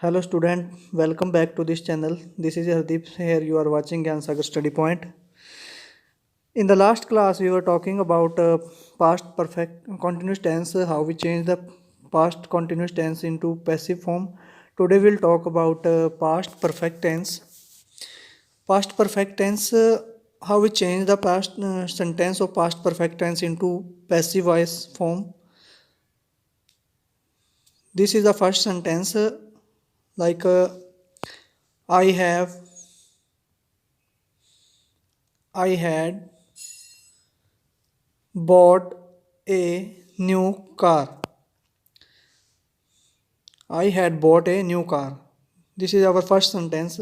Hello student, welcome back to this channel. This is Hardeep. Here you are watching Gyan Sagar Study Point. In the last class we were talking about past perfect continuous tense, how we change the past continuous tense into passive form. Today we'll talk about past perfect tense. Past perfect tense, how we change the past sentence of past perfect tense into passive voice form. This is the first sentence, like I have, I had bought a new car. I had bought a new car. This is our first sentence.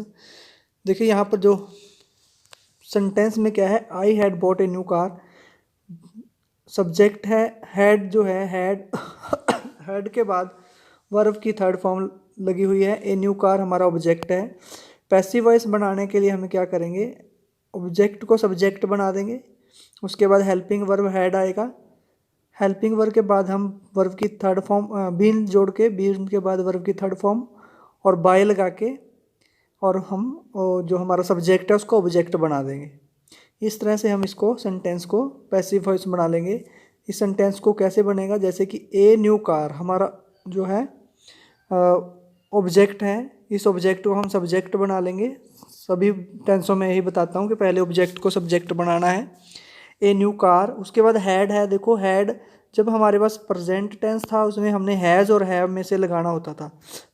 देखिए यहाँ पर जो sentence में क्या है, I had bought a new car. Subject है had, जो है हैड हैड के बाद वर्ब की थर्ड फॉर्म लगी हुई है. ए न्यू कार हमारा ऑब्जेक्ट है. पैसिव वॉइस बनाने के लिए हमें क्या करेंगे, ऑब्जेक्ट को सब्जेक्ट बना देंगे. उसके बाद हेल्पिंग वर्ब हैड आएगा. हेल्पिंग वर्ब के बाद हम वर्ब की थर्ड फॉर्म बीन जोड़ के, बीन के बाद वर्ब की थर्ड फॉर्म और बाय लगा के, और हम जो हमारा सब्जेक्ट है उसको ऑब्जेक्ट बना देंगे. इस तरह से हम इसको सेंटेंस को पैसिव वॉइस बना लेंगे. इस सेंटेंस को कैसे बनेगा, जैसे कि ए न्यू कार हमारा जो है ऑब्जेक्ट है. इस ऑब्जेक्ट को हम सब्जेक्ट बना लेंगे. सभी टेंसों में यही बताता हूँ कि पहले ऑब्जेक्ट को सब्जेक्ट बनाना है. A new car. उसके बाद हैड है. देखो हैड जब हमारे पास प्रेजेंट टेंस था उसमें हमने हैज़ और हैव में से लगाना होता था,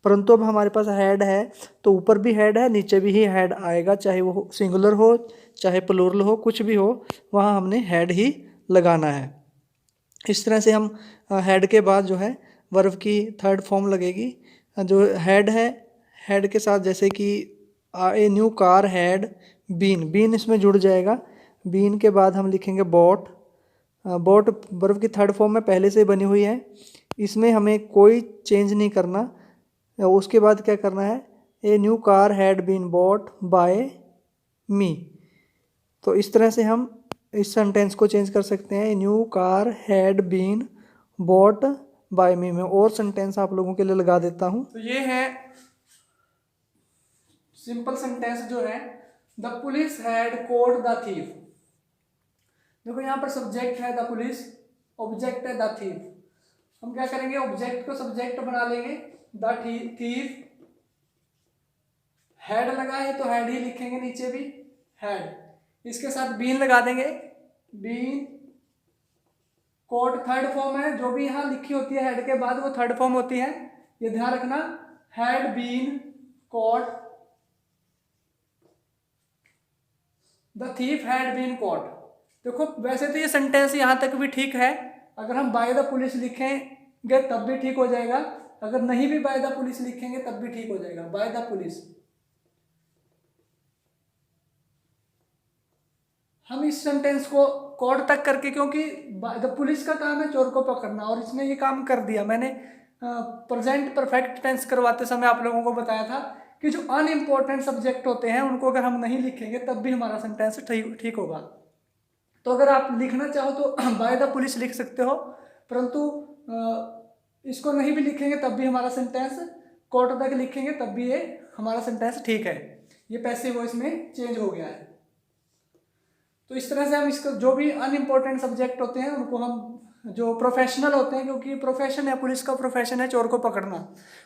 परंतु अब हमारे पास हैड है तो ऊपर भी हैड है, नीचे भी ही हैड आएगा. चाहे वो सिंगुलर हो चाहे प्लूरल हो, कुछ भी हो, वहाँ हमने हैड ही लगाना है. इस तरह से हम हैड के बाद जो है वर्ब की थर्ड फॉर्म लगेगी. जो हैड है, हैड के साथ जैसे कि a new car had been, been इसमें जुड़ जाएगा. बीन के बाद हम लिखेंगे बॉट. बॉट वर्ब की थर्ड फॉर्म में पहले से बनी हुई है, इसमें हमें कोई चेंज नहीं करना. उसके बाद क्या करना है, a new car had been bought by me. तो इस तरह से हम इस सेंटेंस को चेंज कर सकते हैं. A new car had been bought by me. में और सेंटेंस आप लोगों के लिए लगा देता हूँ. तो ये है सिंपल सेंटेंस जो है, the police had cot the thief. देखो यहाँ पर सब्जेक्ट है द पुलिस, ऑब्जेक्ट है द थीफ. हम क्या करेंगे, ऑब्जेक्ट को सब्जेक्ट बना लेंगे. द थीफ हैड लगा है तो हैड ही लिखेंगे, नीचे भी हैड. इसके साथ बीन लगा देंगे. बीन कोट थर्ड फॉर्म है, जो भी यहाँ लिखी होती है हैड के बाद वो थर्ड फॉर्म होती है, ये ध्यान रखना. Had been caught, the thief had been caught. देखो वैसे तो ये सेंटेंस यहाँ तक भी ठीक है. अगर हम बाय द पुलिस लिखेंगे तब भी ठीक हो जाएगा, अगर नहीं भी बाय द पुलिस लिखेंगे तब भी ठीक हो जाएगा. By the police. हम इस सेंटेंस को कोड तक करके, क्योंकि द पुलिस का काम है चोर को पकड़ना, और इसने ये काम कर दिया. मैंने प्रेजेंट परफेक्ट टेंस करवाते समय आप लोगों को बताया था कि जो अनइम्पोर्टेंट सब्जेक्ट होते हैं उनको अगर हम नहीं लिखेंगे तब भी हमारा सेंटेंस ठीक होगा. तो अगर आप लिखना चाहो तो बाय द पुलिस लिख सकते हो, परंतु इसको नहीं भी लिखेंगे तब भी हमारा सेंटेंस, कोर्ट तक लिखेंगे तब भी ये हमारा सेंटेंस ठीक है. ये पैसिव वॉइस में चेंज हो गया है. तो इस तरह से हम इसको जो भी अनइम्पोर्टेंट सब्जेक्ट होते हैं उनको हम, जो प्रोफेशनल होते हैं, क्योंकि प्रोफेशन है, पुलिस का प्रोफेशन है चोर को पकड़ना,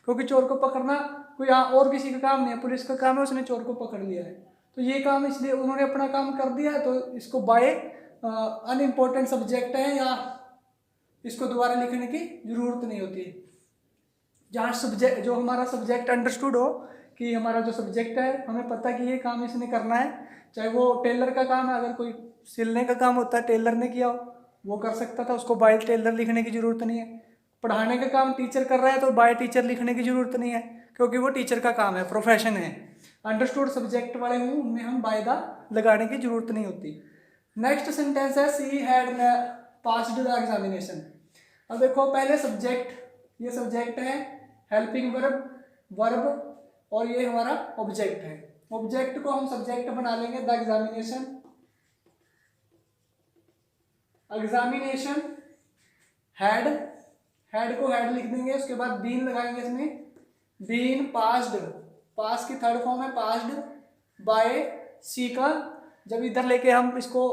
क्योंकि चोर को पकड़ना कोई और किसी का काम नहीं है, पुलिस का काम है, उसने चोर को पकड़ लिया है. तो ये काम इसलिए उन्होंने अपना काम कर दिया है, तो इसको बाय अनइम्पोर्टेंट सब्जेक्ट है या इसको दोबारा लिखने की जरूरत नहीं होती. जहाँ सब्जेक्ट, जो हमारा सब्जेक्ट अंडरस्टूड हो कि हमारा जो सब्जेक्ट है हमें पता कि ये काम इसने करना है. चाहे वो टेलर का काम है, अगर कोई सिलने का काम होता है टेलर ने किया हो वो कर सकता था, उसको बाय टेलर लिखने की जरूरत नहीं है. पढ़ाने का काम टीचर कर रहा है तो बाय टीचर लिखने की जरूरत नहीं है, क्योंकि वो टीचर का काम है, प्रोफेशन है. अंडरस्टूड सब्जेक्ट वाले हूँ उनमें हम बाय द लगाने की जरूरत नहीं होती. नेक्स्ट सेंटेंस है she had passed the examination. अब देखो पहले सब्जेक्ट, ये सब्जेक्ट है, हेल्पिंग वर्ब, वर्ब, और ये हमारा ऑब्जेक्ट है. ऑब्जेक्ट को हम सब्जेक्ट बना लेंगे, the examination. Examination had, had को हैड लिख देंगे, उसके बाद बीन लगाएंगे इसमें. बीन पास्ड, पास की थर्ड फॉर्म है पास्ड बाय सी का, जब इधर लेके हम इसको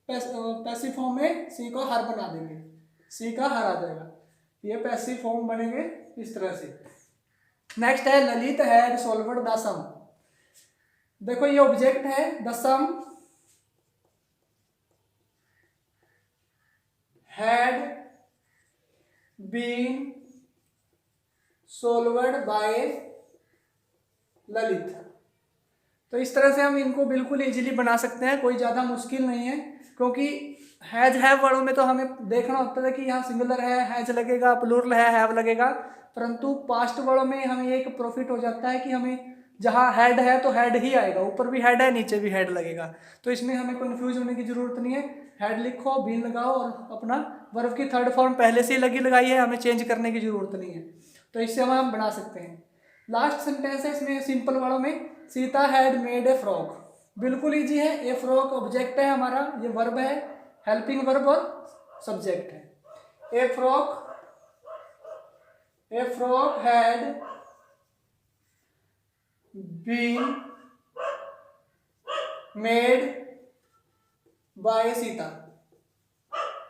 पैसिव फॉर्म में सी को हर बना देंगे, सी का हर आ जाएगा, ये पैसिव फॉर्म बनेंगे इस तरह से। नेक्स्ट है Lalit had solved the sum. देखो ये ऑब्जेक्ट है, the sum had been solved by Lalit. तो इस तरह से हम इनको बिल्कुल इजीली बना सकते हैं, कोई ज़्यादा मुश्किल नहीं है, क्योंकि हैज हैव वर्डों में तो हमें देखना होता है कि यहाँ सिंगुलर है हैज लगेगा, प्लूरल है हैव लगेगा, परंतु पास्ट वर्डों में हमें एक प्रॉफिट हो जाता है कि हमें जहाँ हैड है तो हैड ही आएगा, ऊपर भी हैड है नीचे भी हैड लगेगा, तो इसमें हमें कंफ्यूज होने की जरूरत नहीं है। हैड लिखो, बीन लगाओ और अपना वर्ब की थर्ड फॉर्म पहले से ही लगाई है, हमें चेंज करने की जरूरत नहीं है, तो इससे हम बना सकते हैं। लास्ट सेंटेंस है इसमें सिंपल वर्डों में, Sita had made a frock. बिल्कुल इजी है, ए फ्रॉक ऑब्जेक्ट है हमारा, ये वर्ब है, हेल्पिंग वर्ब और सब्जेक्ट है। A frock had been made by Sita.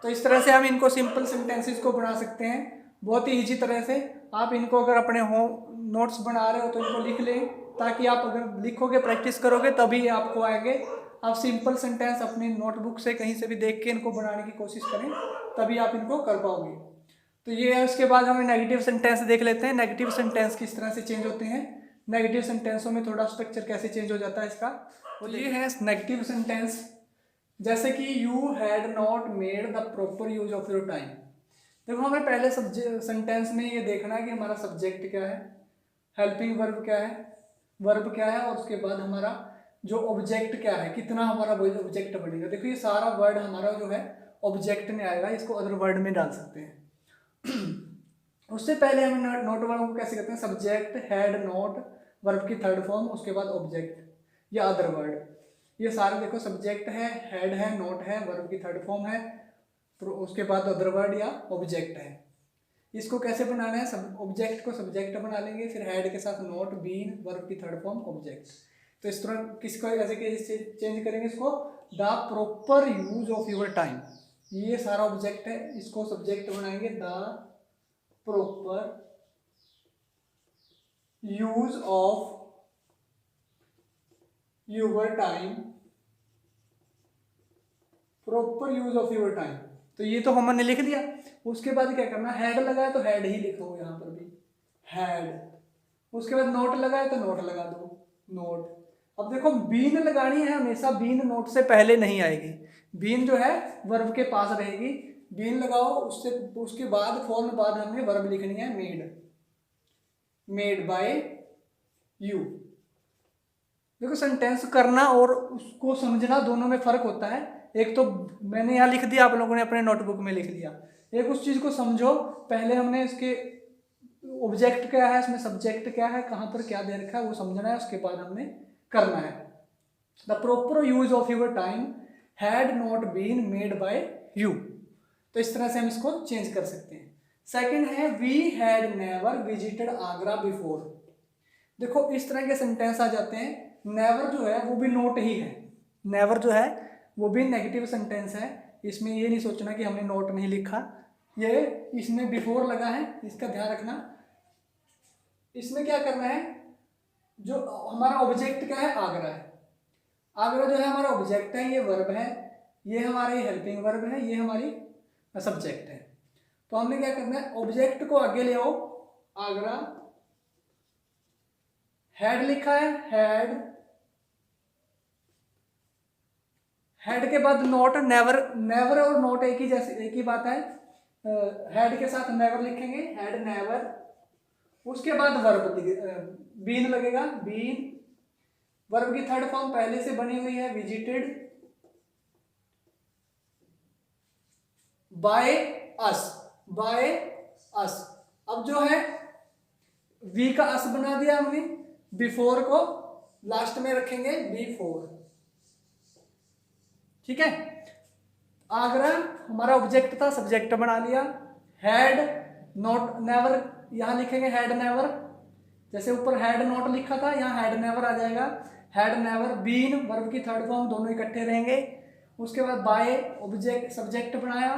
तो इस तरह से हम इनको सिंपल सेंटेंसेस को बना सकते हैं बहुत ही इजी तरह से। आप इनको अगर अपने होम नोट्स बना रहे हो तो इनको लिख लें, ताकि आप अगर लिखोगे प्रैक्टिस करोगे तभी आपको आएंगे। आप सिंपल सेंटेंस अपनी नोटबुक से कहीं से भी देख के इनको बनाने की कोशिश करें, तभी आप इनको कर पाओगे। तो ये है, उसके बाद हमें नेगेटिव सेंटेंस देख लेते हैं। नेगेटिव सेंटेंस किस तरह से चेंज होते हैं, नेगेटिव सेंटेंसों में थोड़ा स्ट्रक्चर कैसे चेंज हो जाता है इसका, तो ये है नेगेटिव सेंटेंस। जैसे कि you had not made the proper use of your time. देखो हमें पहले सेंटेंस में ये देखना है कि हमारा सब्जेक्ट क्या है, हेल्पिंग वर्ब क्या है, वर्ब क्या है, और उसके बाद हमारा जो ऑब्जेक्ट क्या है, कितना हमारा ऑब्जेक्ट बनेगा। देखो ये सारा वर्ड हमारा जो है ऑब्जेक्ट में आएगा, इसको अदर वर्ड में डाल सकते हैं। उससे पहले हम नोट वर्ड को कैसे करते हैं, सब्जेक्ट हैड नॉट वर्ब की थर्ड फॉर्म, उसके बाद ऑब्जेक्ट या अदर वर्ड। ये सारे देखो सब्जेक्ट है, हेड है, नोट है, वर्ब की थर्ड फॉर्म है, उसके बाद अदर वर्ड या ऑब्जेक्ट है। इसको कैसे बनाना है, सब ऑब्जेक्ट को सब्जेक्ट बना लेंगे, फिर हेड के साथ नोट, बीन, वर्ब की थर्ड फॉर्म, ऑब्जेक्ट। तो इस तरह किसको ऐसे चेंज करेंगे इसको, the proper use of your time. ये सारा ऑब्जेक्ट है, इसको सब्जेक्ट बनाएंगे, the proper use of your time, proper use of your time. तो ये तो हमने लिख दिया। उसके बाद क्या करना, हेड लगाए तो हेड ही लिखो, यहाँ पर भी हेड। उसके बाद नोट लगाए तो नोट लगा दो, नोट। अब देखो बीन लगानी है, हमेशा बीन नोट से पहले नहीं आएगी, बीन जो है वर्ब के पास रहेगी। बीन लगाओ, उसके बाद फौरन बाद हमने वर्ब लिखनी है, मेड बाय यू। देखो सेंटेंस करना और उसको समझना दोनों में फर्क होता है। एक तो मैंने यहाँ लिख दिया, आप लोगों ने अपने नोटबुक में लिख दिया। एक उस चीज़ को समझो, पहले हमने इसके ऑब्जेक्ट क्या है, इसमें सब्जेक्ट क्या है, कहाँ पर क्या दे रखा है, वो समझना है, उसके बाद हमने करना है। The proper use of your time had not been made by you. तो इस तरह से हम इसको चेंज कर सकते हैं। सेकेंड है we had never visited Agra before. देखो इस तरह के सेंटेंस आ जाते हैं। नेवर जो है वो भी नोट ही है, नेवर जो है वो भी नेगेटिव सेंटेंस है। इसमें ये नहीं सोचना कि हमने नोट नहीं लिखा, ये इसमें बिफोर लगा है, इसका ध्यान रखना। इसमें क्या करना है, जो हमारा ऑब्जेक्ट क्या है, आगरा है। आगरा जो है हमारा ऑब्जेक्ट है, ये वर्ब है, ये हमारी हेल्पिंग वर्ब है, ये हमारी सब्जेक्ट है। तो हमने क्या करना है, ऑब्जेक्ट को आगे ले आओ, आगरा, हेड लिखा है, हेड के बाद नोट, नेवर। नेवर और नोट एक ही बात है। हेड के साथ नेवर लिखेंगे, हेड नेवर। उसके बाद वर्ब बीन लगेगा, बीन। वर्ब की थर्ड फॉर्म पहले से बनी हुई है, visited by us, by us. अब जो है वी का अस बना दिया हमने, बिफोर को लास्ट में रखेंगे, बिफोर। ठीक है, आगरा हमारा ऑब्जेक्ट था, सब्जेक्ट बना लिया। हेड नॉट नेवर, यहां लिखेंगे हेड नेवर। जैसे ऊपर हैड नॉट लिखा था, यहाँ हैड नेवर आ जाएगा। हैड नेवर बीन वर्ब की थर्ड फॉर्म, दोनों इकट्ठे रहेंगे। उसके बाद बाय ऑब्जेक्ट सब्जेक्ट बनाया,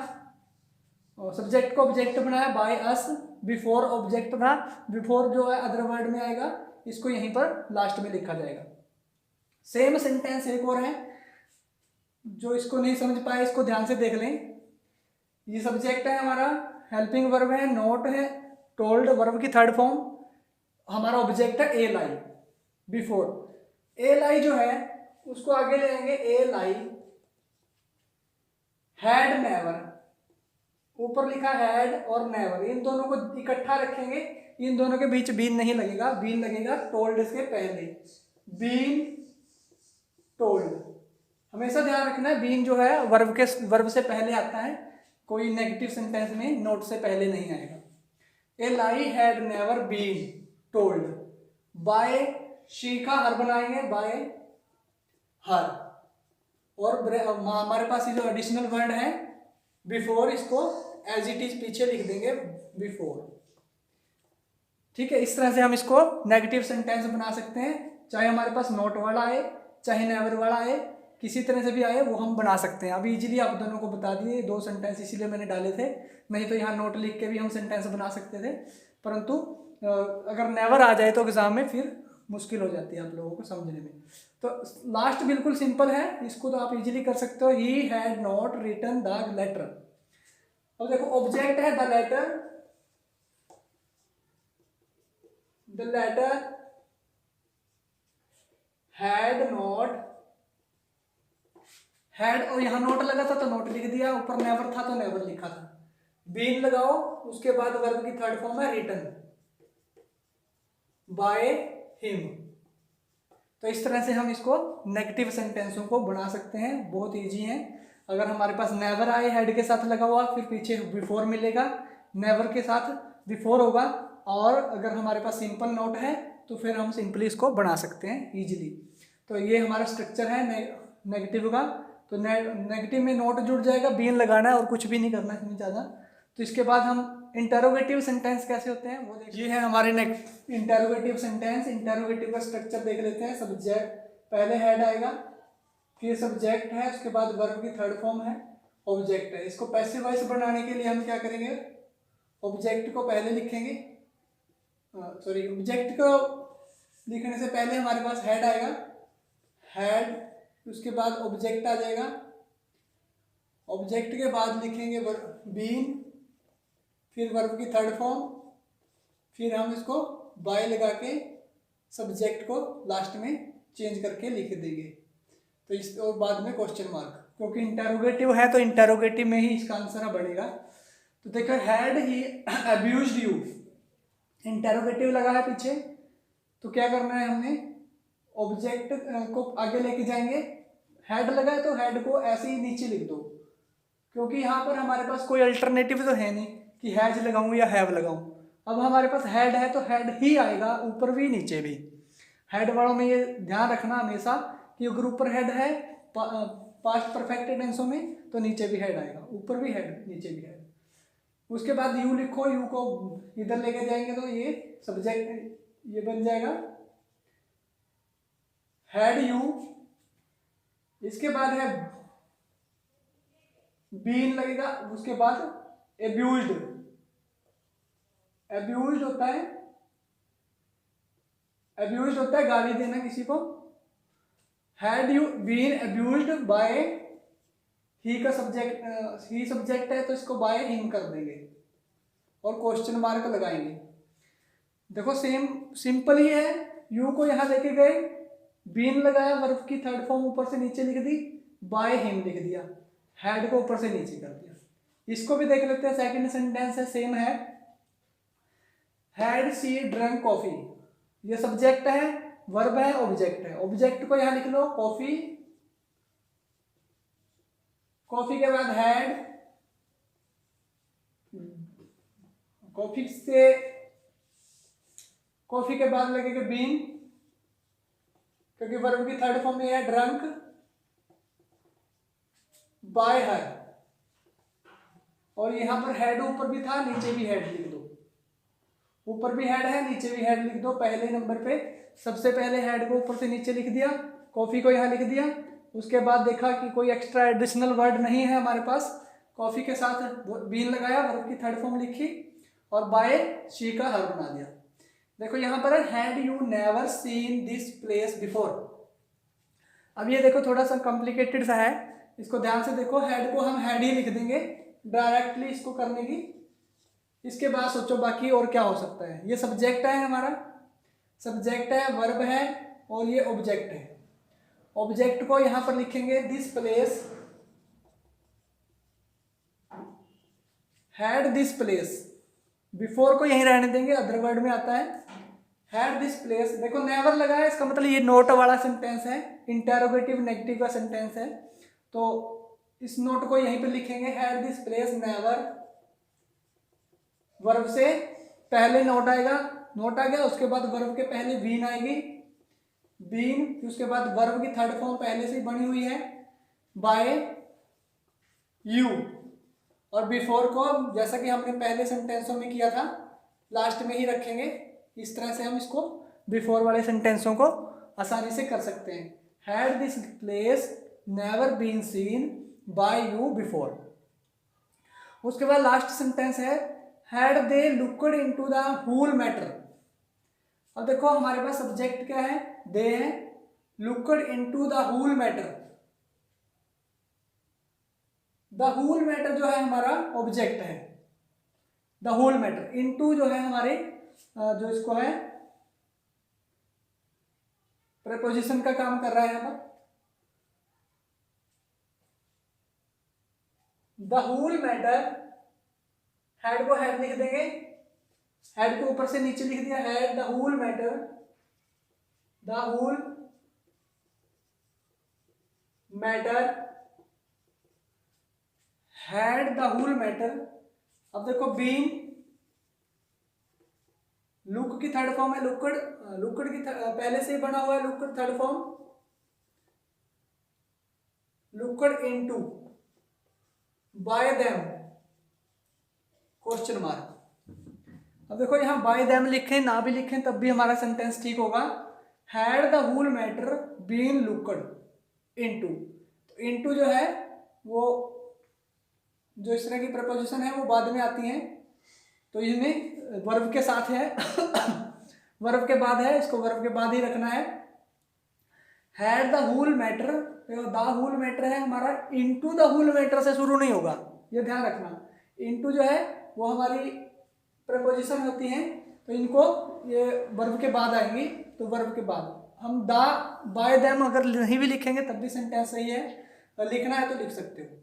और सब्जेक्ट को ऑब्जेक्ट बनाया बाय अस। बिफोर ऑब्जेक्ट था, बिफोर जो है अदर वर्ड में आएगा, इसको यहीं पर लास्ट में लिखा जाएगा। सेम सेंटेंस एक और है, जो इसको नहीं समझ पाए इसको ध्यान से देख लें। ये सब्जेक्ट है हमारा, हेल्पिंग वर्ब है, नोट है, टोल्ड वर्ब की थर्ड फॉर्म, हमारा ऑब्जेक्ट है ए लाई। बिफोर ए लाई जो है उसको आगे ले आएंगे, ए लाई हैड नेवर, ऊपर लिखा हैड और नेवर, इन दोनों को इकट्ठा रखेंगे, इन दोनों के बीच बीन नहीं लगेगा, बीन लगेगा टोल्ड इसके पहले। बीन टोल्ड, हमेशा ध्यान रखना है बीन जो है वर्ब से पहले आता है, कोई नेगेटिव सेंटेंस में नोट से पहले नहीं आएगा। A lie had never been told by, she का हर बनाएंगे बाय हर, और हमारे पास ये जो एडिशनल वर्ड है बिफोर, इसको एज इट इज पीछे लिख देंगे बिफोर। ठीक है, इस तरह से हम इसको नेगेटिव सेंटेंस बना सकते हैं, चाहे हमारे पास नोट वाला आए चाहे नेवर वाला आए, किसी तरह से भी आए वो हम बना सकते हैं। अभी इजीली आप दोनों को बता दिए 2 सेंटेंस, इसीलिए मैंने डाले थे, नहीं तो यहाँ नोट लिख के भी हम सेंटेंस बना सकते थे, परंतु अगर नेवर आ जाए तो एग्जाम में फिर मुश्किल हो जाती है आप लोगों को समझने में। तो लास्ट बिल्कुल सिंपल है, इसको तो आप इजीली कर सकते हो। He had not written the letter. अब देखो ऑब्जेक्ट है the letter, the letter had not, had और यहाँ नोट लगा था तो नोट लिख दिया, ऊपर नेवर था तो नेवर लिखा था। बीन लगाओ, उसके बाद वर्ब की थर्ड फॉर्म है रिटन बाय हिम। तो इस तरह से हम इसको नेगेटिव सेंटेंसों को बना सकते हैं, बहुत इजी है। अगर हमारे पास नेवर आए हेड के साथ लगा हुआ, फिर पीछे बिफोर मिलेगा, नेवर के साथ बिफोर होगा, और अगर हमारे पास सिंपल नोट है तो फिर हम सिंपली इसको बना सकते हैं इजीली। तो ये हमारा स्ट्रक्चर है नेगेटिव का। तो नेगेटिव में नोट जुड़ जाएगा, बीन लगाना है और कुछ भी नहीं करना इसमें ज़्यादा। तो इसके बाद हम इंटरोगेटिव सेंटेंस कैसे होते हैं वो देखिए। ये है हमारे इंटरोगेटिव सेंटेंस। इंटरोगेटिव का स्ट्रक्चर देख लेते हैं। सब्जेक्ट पहले हेड आएगा, फिर सब्जेक्ट है, उसके बाद वर्ब की थर्ड फॉर्म है, ऑब्जेक्ट है। इसको पैसिव वॉइस बनाने के लिए हम क्या करेंगे, ऑब्जेक्ट को पहले लिखेंगे, सॉरी ऑब्जेक्ट को लिखने से पहले हमारे पास हेड आएगा, हेड, उसके बाद ऑब्जेक्ट आ जाएगा, ऑब्जेक्ट के बाद लिखेंगे बीन, फिर वर्ब की थर्ड फॉर्म, फिर हम इसको बाय लगा के सब्जेक्ट को लास्ट में चेंज करके लिख देंगे। तो इस और बाद में क्वेश्चन मार्क, क्योंकि इंटरोगेटिव है तो इंटरोगेटिव में ही इसका आंसर बनेगा। तो देखो had he abused you, interrogative लगा है पीछे, तो क्या करना है हमने, ऑब्जेक्ट को आगे लेके जाएंगे, हेड लगा है तो हेड को ऐसे ही नीचे लिख दो, क्योंकि यहाँ पर हमारे पास कोई अल्टरनेटिव तो है नहीं कि हैज लगाऊं या हैव लगाऊं। अब हमारे पास हेड है तो हेड ही आएगा, ऊपर भी नीचे भी। हेड वालों में ये ध्यान रखना हमेशा कि अगर ऊपर हेड है पास्ट परफेक्ट टेंसों में तो नीचे भी हेड आएगा, ऊपर भी हेड नीचे भी हेड। उसके बाद यू लिखो, यू को इधर लेके जाएंगे तो ये सब्जेक्ट ये बन जाएगा हैड यू। इसके बाद है बीन लगेगा, उसके बाद एब्यूज्ड, एब्यूज्ड होता है, एब्यूज्ड होता है गाली देना किसी को। हैड यू बीन एब्यूज्ड बाय, ही का सब्जेक्ट, ही सब्जेक्ट है तो इसको बाय हिम कर देंगे और क्वेश्चन मार्क लगाएंगे। देखो सेम सिंपल ही है, यू को यहां लेके गए, बीन लगाया, वर्ब की थर्ड फॉर्म ऊपर से नीचे लिख दी, बाय हिम लिख दिया, हेड को ऊपर से नीचे कर दिया। इसको भी देख लेते हैं, सेकंड सेंटेंस है, सेम है, हैड शी ड्रंक कॉफी, ये सब्जेक्ट है, वर्ब है, ऑब्जेक्ट है। ऑब्जेक्ट को यहां लिख लो कॉफी, कॉफी के बाद हैड, कॉफी से कॉफी के बाद लगेगा बीन, क्योंकि वर्ब की थर्ड फॉर्म में है ड्रंक बाय हर, और यहां पर हेड ऊपर भी था नीचे भी हेड लिख दो, ऊपर भी हेड है, नीचे भी हेड लिख दो। पहले नंबर पे सबसे पहले हेड को ऊपर से नीचे लिख दिया, कॉफ़ी को यहाँ लिख दिया। उसके बाद देखा कि कोई एक्स्ट्रा एडिशनल वर्ड नहीं है हमारे पास, कॉफ़ी के साथ बीन लगाया, वर्ब की थर्ड फॉर्म लिखी और बाय शी का हर बना दिया। देखो यहाँ पर है had you never seen this place before. अब ये देखो थोड़ा सा कॉम्प्लिकेटेड सा है, इसको ध्यान से देखो। हेड को हम हेड ही लिख देंगे डायरेक्टली इसको करने की। इसके बाद सोचो बाकी और क्या हो सकता है। ये सब्जेक्ट है हमारा, सब्जेक्ट है, वर्ब है और ये ऑब्जेक्ट है। ऑब्जेक्ट को यहां पर लिखेंगे this place, had this place. Before को यहीं रहने देंगे, अदर वर्ड में आता है हैड दिस प्लेस। देखो नेवर लगा है, इसका मतलब ये नोट वाला सेंटेंस है, इंटेरोगेटिव नेगेटिव का सेंटेंस है। तो इस नोट को यहीं पे लिखेंगे had this place never. Verb से पहले नोट आएगा, नोट आ गया, उसके बाद वर्ब के पहले बीन आएगी, बीन, उसके बाद वर्ब की थर्ड फॉर्म पहले से ही बनी हुई है बाय यू। और बिफोर को जैसा कि हमने पहले सेंटेंसों में किया था लास्ट में ही रखेंगे। इस तरह से हम इसको बिफोर वाले सेंटेंसों को आसानी से कर सकते हैं। Had this place never been seen by you before. उसके बाद लास्ट सेंटेंस है had they looked into the whole matter. अब देखो हमारे पास सब्जेक्ट क्या है, दे है, looked into the whole matter. The whole matter जो है हमारा ऑब्जेक्ट है, द होल मैटर। इनटू जो है हमारे जो इसको है प्रीपोजिशन का काम कर रहा है यहाँ पर। द होल मैटर, हेड को हेड लिख देंगे, हेड को ऊपर से नीचे लिख दिया, had the whole matter, the whole matter, had the whole matter. अब देखो बीइंग, लुक की थर्ड फॉर्म है लुक्ड, लुक्ड की पहले से ही बना हुआ है looked third form, looked into by them question mark. अब देखो यहां बाय देम लिखें ना भी लिखें तब भी हमारा सेंटेंस ठीक होगा। Had the whole matter been looked into. तो इनटू जो है वो जो इस तरह की प्रपोजिशन है वो बाद में आती हैं, तो इनमें वर्ब के साथ है वर्ब के बाद है, इसको वर्ब के बाद ही रखना है। Had the whole matter, the whole matter है हमारा, इनटू द होल मैटर से शुरू नहीं होगा, ये ध्यान रखना। इनटू जो है वो हमारी प्रपोजिशन होती हैं, तो इनको ये वर्ब के बाद आएंगी, तो वर्ब के बाद हम द बाय देम अगर नहीं भी लिखेंगे तब भी सेंटेंस सही है, लिखना है तो लिख सकते हो।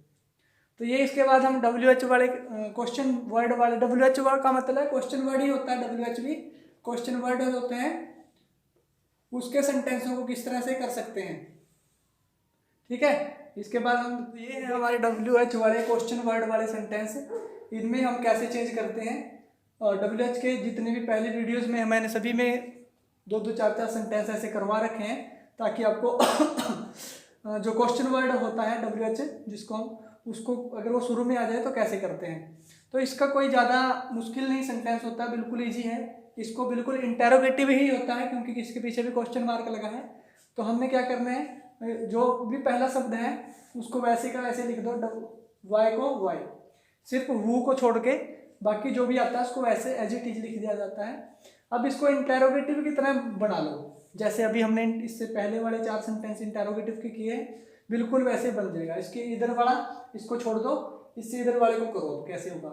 तो ये इसके बाद हम WH वाले क्वेश्चन वर्ड वाले, WH वर्ड का मतलब है क्वेश्चन वर्ड ही होता है, WH भी क्वेश्चन वर्ड होते हैं, उसके सेंटेंसों को किस तरह से कर सकते हैं। ठीक है, इसके बाद हम, ये है हमारे WH वाले क्वेश्चन वर्ड वाले सेंटेंस, इनमें हम कैसे चेंज करते हैं। और WH के जितने भी पहले वीडियोस में मैंने सभी में 2-2, 4-4 सेंटेंस ऐसे करवा रखे हैं, ताकि आपको जो क्वेश्चन वर्ड होता है WH जिसको हम, उसको अगर वो शुरू में आ जाए तो कैसे करते हैं। तो इसका कोई ज़्यादा मुश्किल नहीं सेंटेंस होता, बिल्कुल ईजी है। इसको बिल्कुल इंटेरोगेटिव ही होता है क्योंकि इसके पीछे भी क्वेश्चन मार्क लगा है। तो हमने क्या करना है, जो भी पहला शब्द है उसको वैसे का वैसे लिख दो, वाई को वाई, सिर्फ वू को छोड़ के बाकी जो भी आता है उसको वैसे एज इट इज लिख दिया जाता है। अब इसको इंटेरोगेटिव की तरह बना लो, जैसे अभी हमने इससे पहले वाले 4 सेंटेंस इंटेरोगेटिव के किए, बिल्कुल वैसे बन जाएगा। इसके इधर वाला इसको छोड़ दो, इससे इधर वाले को करो, तो कैसे होगा,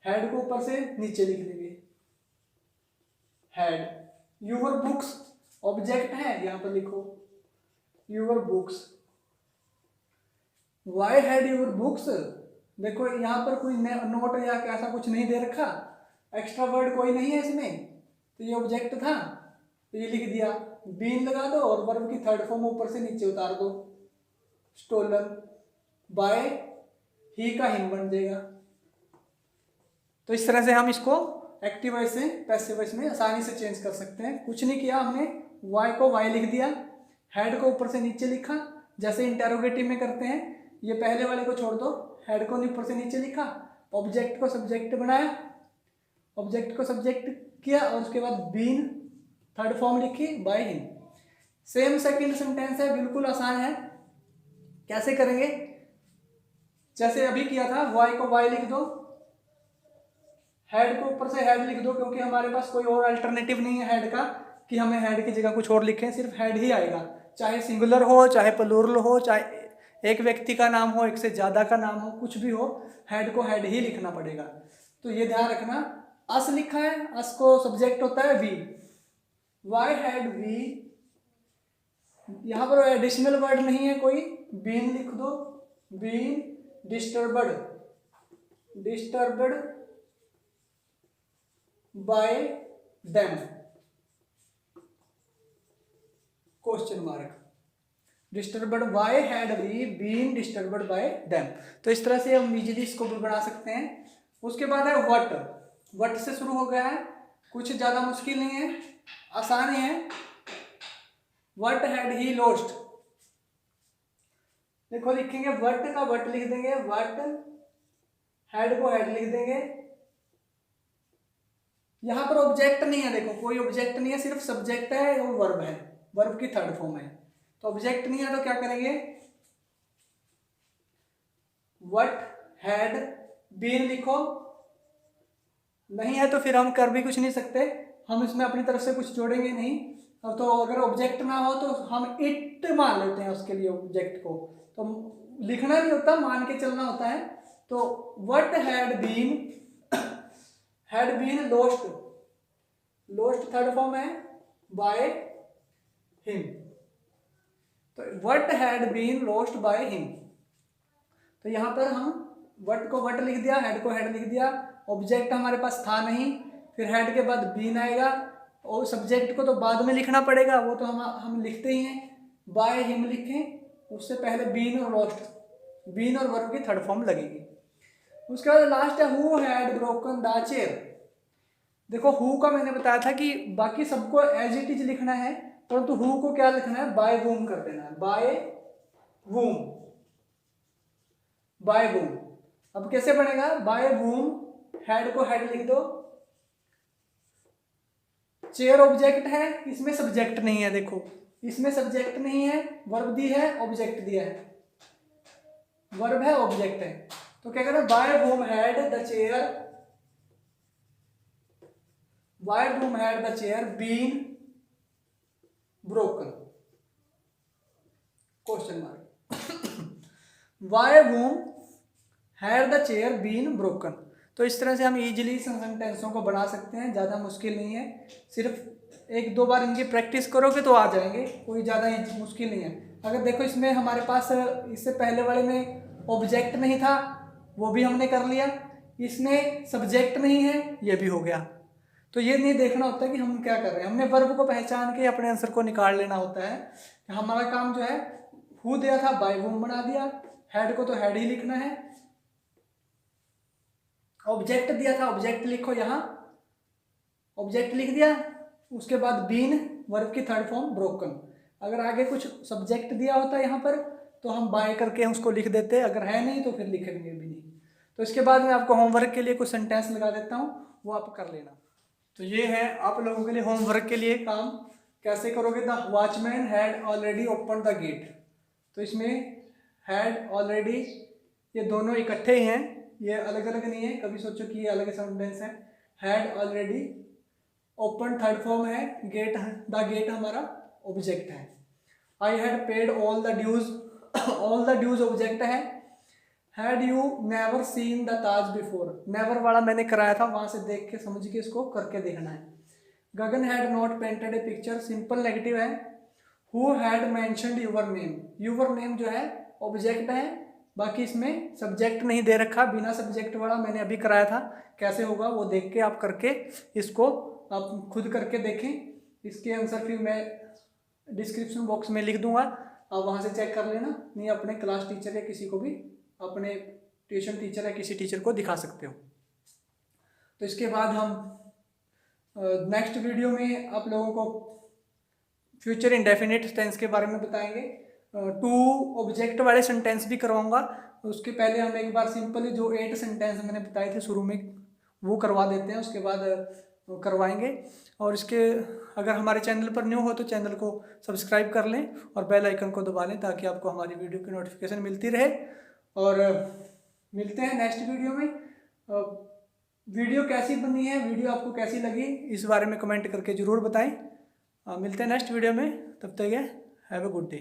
हेड को ऊपर से नीचे लिख देंगे, हेड। यूर बुक्स ऑब्जेक्ट है, यहां पर लिखो your books, why had your books. देखो यहाँ पर कोई नोट या ऐसा कुछ नहीं दे रखा, एक्स्ट्रा वर्ड कोई नहीं है इसमें, तो ये ऑब्जेक्ट था तो ये लिख दिया, बीन लगा दो और वर्ब की थर्ड फॉर्म ऊपर से नीचे उतार दो, स्टोलन, बाय ही का हिम बन जाएगा। तो इस तरह से हम इसको एक्टिव वॉइस से पैसिव वॉइस में आसानी से चेंज कर सकते हैं। कुछ नहीं किया हमने, वाई को वाई लिख दिया, हेड को ऊपर से नीचे लिखा जैसे इंटेरोगेटिव में करते हैं, ये पहले वाले को छोड़ दो, हेड को ऊपर से नीचे लिखा, ऑब्जेक्ट को सब्जेक्ट बनाया, ऑब्जेक्ट को सब्जेक्ट किया और उसके बाद बीन थर्ड फॉर्म लिखी by him. Same second sentence है, बिल्कुल आसान है। कैसे करेंगे? जैसे अभी किया था, वाई को वाई लिख दो, हेड को ऊपर से हेड लिख दो, क्योंकि हमारे पास कोई और अल्टरनेटिव नहीं है हेड का कि हमें हेड की जगह कुछ और लिखें, सिर्फ हेड ही आएगा। चाहे सिंगुलर हो, चाहे प्लूरल हो, चाहे एक व्यक्ति का नाम हो, एक से ज़्यादा का नाम हो, कुछ भी हो, हेड को हेड ही लिखना पड़ेगा। तो ये ध्यान रखना। अस लिखा है, अस को सब्जेक्ट होता है वी, वाई हैड वी, यहाँ पर एडिशनल वर्ड नहीं है कोई, बीन लिख दो, been disturbed, disturbed by them, question mark, disturbed why had we been disturbed by them. तो इस तरह से हम इजीली इसको भी बना सकते हैं। उसके बाद है व्हाट, व्हाट से शुरू हो गया है, कुछ ज्यादा मुश्किल नहीं है, आसान ही है। व्हाट हैड ही लॉस्ट, देखो लिखेंगे व्हाट का व्हाट लिख देंगे, व्हाट हेड को हेड लिख देंगे। यहां पर ऑब्जेक्ट नहीं है, देखो कोई ऑब्जेक्ट नहीं है, सिर्फ सब्जेक्ट है और वर्ब है, वर्ब की थर्ड फॉर्म है। तो ऑब्जेक्ट नहीं है तो क्या करेंगे, व्हाट हैड बीन लिखो, नहीं है तो फिर हम कर भी कुछ नहीं सकते, हम इसमें अपनी तरफ से कुछ जोड़ेंगे नहीं। तो अगर ऑब्जेक्ट ना हो तो हम इट मान लेते हैं उसके लिए ऑब्जेक्ट को, तो लिखना नहीं होता, मान के चलना होता है। तो what had been lost, lost third form है बाय हिम, तो what had been lost by him. तो यहां पर हम व्हाट को व्हाट लिख दिया, हेड को हेड लिख दिया, ऑब्जेक्ट हमारे पास था नहीं, फिर हेड के बाद बीन आएगा, और सब्जेक्ट को तो बाद में लिखना पड़ेगा, वो तो हम लिखते ही हैं, बाय हिम लिखें, उससे पहले बीन और लॉस्ट, बीन और वर्ब की थर्ड फॉर्म लगेगी। उसके बाद लास्ट है who had broken the chair. देखो हु का मैंने बताया था कि बाकी सबको एज इट इज लिखना है, परंतु हु को क्या लिखना है, बाय वूम कर देना है, बाय वूम, बाय वूम। अब कैसे बनेगा, बाय वूम, हेड को हेड लिख दो, चेयर ऑब्जेक्ट है, इसमें सब्जेक्ट नहीं है, देखो इसमें सब्जेक्ट नहीं है, वर्ब दी है, ऑब्जेक्ट दिया है, वर्ब है ऑब्जेक्ट है, तो क्या करें, by whom had the chair, by whom had the chair been broken, question mark, by whom had the chair been broken. तो इस तरह से हम इजीली सेंटेंसों को बना सकते हैं, ज़्यादा मुश्किल नहीं है, सिर्फ एक दो बार इनकी प्रैक्टिस करोगे तो आ जाएंगे, कोई ज़्यादा मुश्किल नहीं है। अगर देखो इसमें हमारे पास इससे पहले वाले में ऑब्जेक्ट नहीं था, वो भी हमने कर लिया, इसमें सब्जेक्ट नहीं है, ये भी हो गया। तो ये नहीं देखना होता कि हम क्या कर रहे हैं, हमने वर्ब को पहचान के अपने आंसर को निकाल लेना होता है। हमारा काम जो है, हु दिया था बाय वूम बना दिया, हेड को तो हेड ही लिखना है, ऑब्जेक्ट दिया था ऑब्जेक्ट लिखो, यहाँ ऑब्जेक्ट लिख दिया, उसके बाद बीन वर्ब की थर्ड फॉर्म ब्रोकन। अगर आगे कुछ सब्जेक्ट दिया होता है यहाँ पर तो हम बाय करके उसको लिख देते, अगर है नहीं तो फिर लिखेंगे भी नहीं। तो इसके बाद मैं आपको होमवर्क के लिए कुछ सेंटेंस लगा देता हूँ, वो आप कर लेना। तो ये है आप लोगों के लिए होमवर्क के लिए काम, कैसे करोगे, the watchman had already open the gate. तो इसमें हैड ऑलरेडी, ये दोनों इकट्ठे ही हैं, ये अलग अलग नहीं है, कभी सोचो कि ये अलग सेंटेंस है। Had already, open third form है, गेट, द गेट हमारा ऑब्जेक्ट है। I had paid all the dues, all the dues object है। Had you never seen the Taj before, never वाला मैंने कराया था, वहां से देख के समझ के इसको करके देखना है। Gagan had not painted a picture, simple negative है। Who had mentioned your name, your name जो है ऑब्जेक्ट है, बाकी इसमें सब्जेक्ट नहीं दे रखा, बिना सब्जेक्ट वाला मैंने अभी कराया था, कैसे होगा वो देख के आप करके इसको आप खुद करके देखें। इसके आंसर फिर मैं डिस्क्रिप्शन बॉक्स में लिख दूंगा, आप वहाँ से चेक कर लेना, नहीं अपने क्लास टीचर या किसी को भी, अपने ट्यूशन टीचर या किसी टीचर को दिखा सकते हो। तो इसके बाद हम नेक्स्ट वीडियो में आप लोगों को फ्यूचर इंडेफिनिट टेंस के बारे में बताएंगे, टू ऑब्जेक्ट वाले सेंटेंस भी करवाऊंगा। उसके पहले हम एक बार सिंपली जो 8 सेंटेंस मैंने बताए थे शुरू में वो करवा देते हैं, उसके बाद करवाएंगे। और इसके अगर हमारे चैनल पर न्यू हो तो चैनल को सब्सक्राइब कर लें और बेल आइकन को दबा लें ताकि आपको हमारी वीडियो की नोटिफिकेशन मिलती रहे। और मिलते हैं नेक्स्ट वीडियो में। वीडियो कैसी बनी है, वीडियो आपको कैसी लगी, इस बारे में कमेंट करके ज़रूर बताएं। मिलते हैं नेक्स्ट वीडियो में, तब तक हैव अ गुड डे।